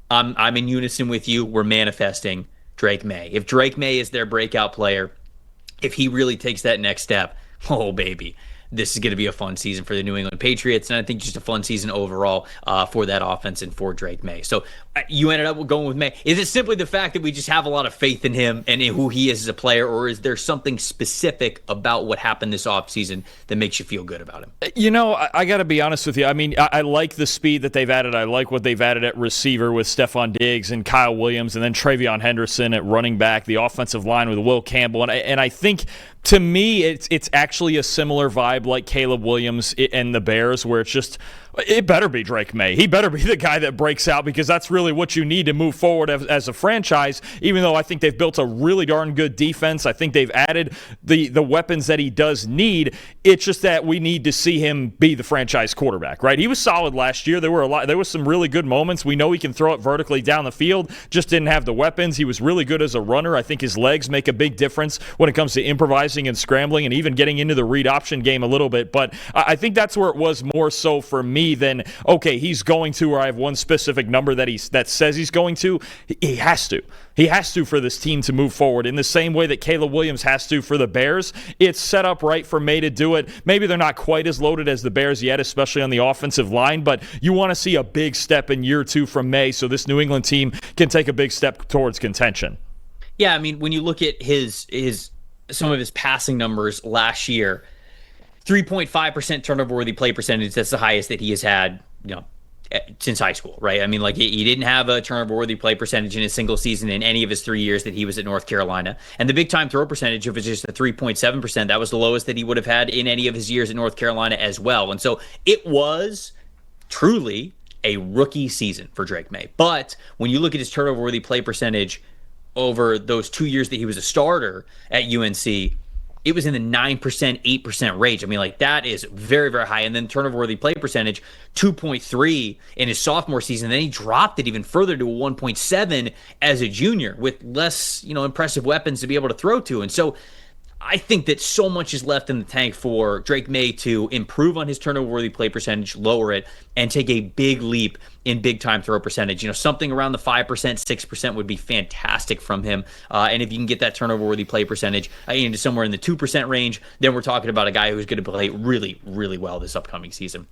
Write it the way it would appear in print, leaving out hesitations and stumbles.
I'm in unison with you. We're manifesting Drake Maye. If Drake Maye is their breakout player, if he really takes that next step, oh baby, this is going to be a fun season for the New England Patriots, and I think just a fun season overall for that offense and for Drake Maye. So you ended up going with Maye. Is it simply the fact that we just have a lot of faith in him and in who he is as a player, or is there something specific about what happened this offseason that makes you feel good about him? I got to be honest with you. I mean, I like the speed that they've added. I like what they've added at receiver with Stephon Diggs and Kyle Williams, and then Travion Henderson at running back, the offensive line with Will Campbell. And I think, to me, it's actually a similar vibe like Caleb Williams and the Bears, where it's just, it better be Drake Maye. He better be the guy that breaks out, because that's really what you need to move forward as a franchise, even though I think they've built a really darn good defense. I think they've added the weapons that he does need. It's just that we need to see him be the franchise quarterback, right? He was solid last year. There were some really good moments. We know he can throw it vertically down the field, just didn't have the weapons. He was really good as a runner. I think his legs make a big difference when it comes to improvising and scrambling and even getting into the read option game a little bit. But I think that's where it was more so for me than, okay, he's going to, or I have one specific number that says he's going to. He has to. He has to for this team to move forward in the same way that Caleb Williams has to for the Bears. It's set up right for Maye to do it. Maybe they're not quite as loaded as the Bears yet, especially on the offensive line, but you want to see a big step in year 2 from Maye so this New England team can take a big step towards contention. Yeah, I mean, when you look at some of his passing numbers last year, 3.5% turnover-worthy play percentage, that's the highest that he has had, since high school, right? I mean, like, he didn't have a turnover-worthy play percentage in a single season in any of his 3 years that he was at North Carolina. And the big-time throw percentage was just a 3.7%. That was the lowest that he would have had in any of his years at North Carolina as well. And so it was truly a rookie season for Drake Maye. But when you look at his turnover-worthy play percentage over those 2 years that he was a starter at UNC, it was in the 9%, 8% range. I mean, like, that is very, very high. And then turnover-worthy play percentage, 2.3 in his sophomore season. Then he dropped it even further to a 1.7 as a junior with less, impressive weapons to be able to throw to. And so I think that so much is left in the tank for Drake Maye to improve on his turnover-worthy play percentage, lower it, and take a big leap in big-time throw percentage. Something around the 5%, 6% would be fantastic from him. And if you can get that turnover-worthy play percentage into somewhere in the 2% range, then we're talking about a guy who's going to play really, really well this upcoming season.